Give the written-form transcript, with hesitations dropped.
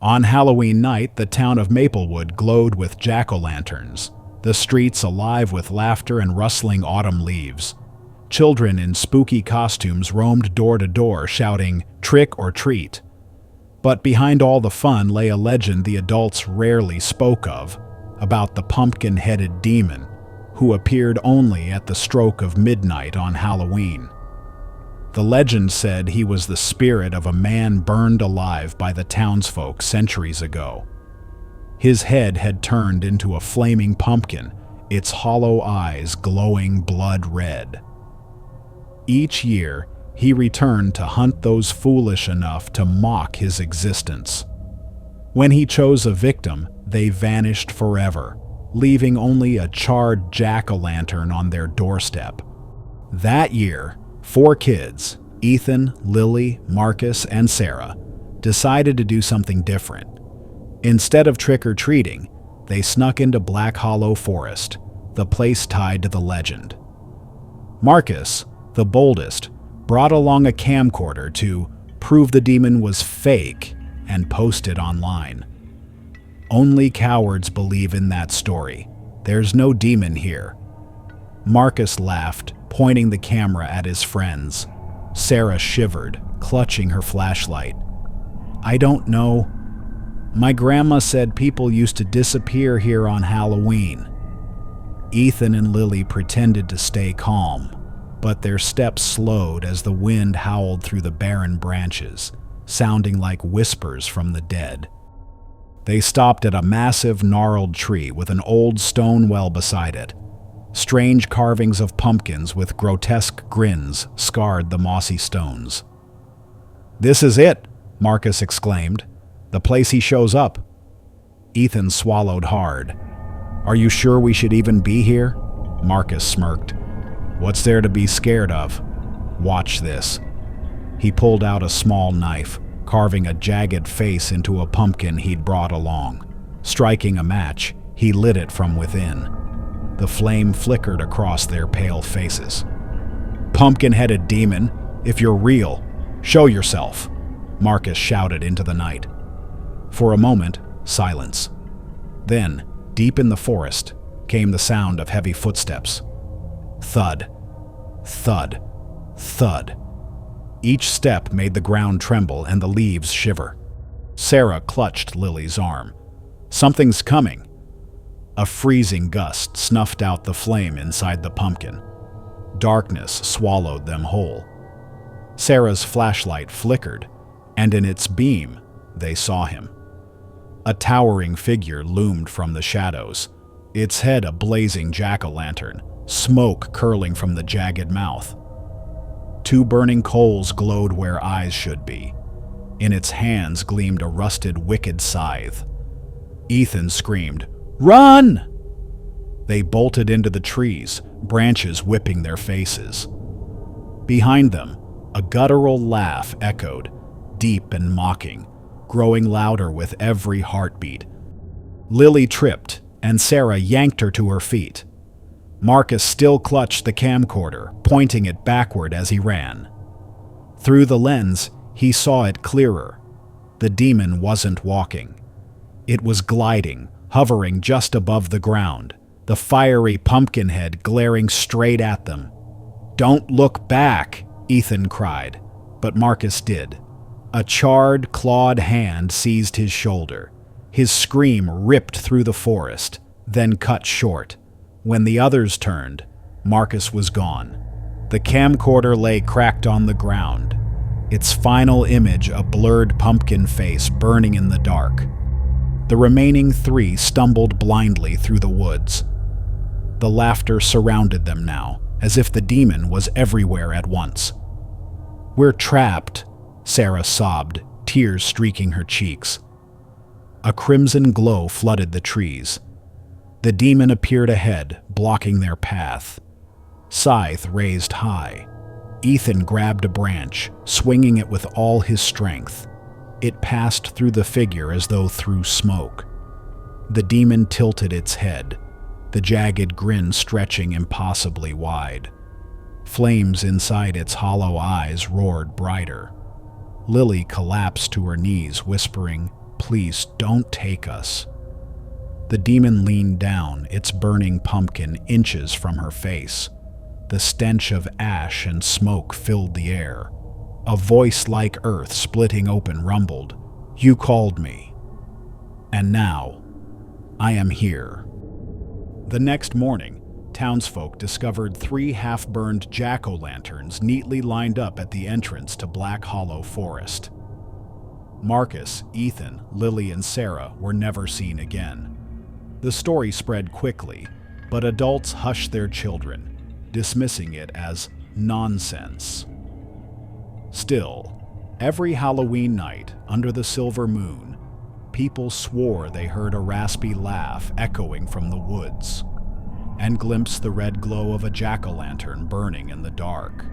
On Halloween night, the town of Maplewood glowed with jack-o'-lanterns, the streets alive with laughter and rustling autumn leaves. Children in spooky costumes roamed door to door, shouting, "Trick or treat." But behind all the fun lay a legend the adults rarely spoke of, about the pumpkin-headed demon, who appeared only at the stroke of midnight on Halloween. The legend said he was the spirit of a man burned alive by the townsfolk centuries ago. His head had turned into a flaming pumpkin, its hollow eyes glowing blood red. Each year, he returned to hunt those foolish enough to mock his existence. When he chose a victim, they vanished forever, leaving only a charred jack-o'-lantern on their doorstep. That year, 4 kids, Ethan, Lily, Marcus, and Sarah, decided to do something different. Instead of trick-or-treating, they snuck into Black Hollow Forest, the place tied to the legend. Marcus, the boldest, brought along a camcorder to prove the demon was fake and post it online. Only cowards believe in that story. There's no demon here. Marcus laughed, pointing the camera at his friends. Sarah shivered, clutching her flashlight. "I don't know. My grandma said people used to disappear here on Halloween." Ethan and Lily pretended to stay calm, but their steps slowed as the wind howled through the barren branches, sounding like whispers from the dead. They stopped at a massive, gnarled tree with an old stone well beside it. Strange carvings of pumpkins with grotesque grins scarred the mossy stones. "This is it," Marcus exclaimed. "The place he shows up." Ethan swallowed hard. "Are you sure we should even be here?" Marcus smirked. "What's there to be scared of? Watch this." He pulled out a small knife, carving a jagged face into a pumpkin he'd brought along. Striking a match, he lit it from within. The flame flickered across their pale faces. "Pumpkin-headed demon, if you're real, show yourself," Marcus shouted into the night. For a moment, silence. Then, deep in the forest, came the sound of heavy footsteps. Thud, thud, thud. Each step made the ground tremble and the leaves shiver. Sarah clutched Lily's arm. "Something's coming." A freezing gust snuffed out the flame inside the pumpkin. Darkness swallowed them whole. Sarah's flashlight flickered, and in its beam, they saw him. A towering figure loomed from the shadows, its head a blazing jack-o'-lantern, smoke curling from the jagged mouth. 2 burning coals glowed where eyes should be. In its hands gleamed a rusted, wicked scythe. Ethan screamed, "Run!" They bolted into the trees, branches whipping their faces. Behind them, a guttural laugh echoed, deep and mocking, growing louder with every heartbeat. Lily tripped, and Sarah yanked her to her feet. Marcus still clutched the camcorder, pointing it backward as he ran. Through the lens, he saw it clearer. The demon wasn't walking. It was gliding, hovering just above the ground, the fiery pumpkin head glaring straight at them. "Don't look back," Ethan cried, but Marcus did. A charred, clawed hand seized his shoulder. His scream ripped through the forest, then cut short. When the others turned, Marcus was gone. The camcorder lay cracked on the ground, its final image a blurred pumpkin face burning in the dark. The remaining 3 stumbled blindly through the woods. The laughter surrounded them now, as if the demon was everywhere at once. "We're trapped," Sarah sobbed, tears streaking her cheeks. A crimson glow flooded the trees. The demon appeared ahead, blocking their path. Scythe raised high. Ethan grabbed a branch, swinging it with all his strength. It passed through the figure as though through smoke. The demon tilted its head, the jagged grin stretching impossibly wide. Flames inside its hollow eyes roared brighter. Lily collapsed to her knees, whispering, Please don't take us." The demon leaned down, its burning pumpkin inches from her face. The stench of ash and smoke filled the air. A voice like earth splitting open rumbled, "You called me. And now, I am here." The next morning, townsfolk discovered 3 half-burned jack-o'-lanterns neatly lined up at the entrance to Black Hollow Forest. Marcus, Ethan, Lily, and Sarah were never seen again. The story spread quickly, but adults hushed their children, dismissing it as nonsense. Still, every Halloween night under the silver moon, people swore they heard a raspy laugh echoing from the woods and glimpsed the red glow of a jack-o'-lantern burning in the dark.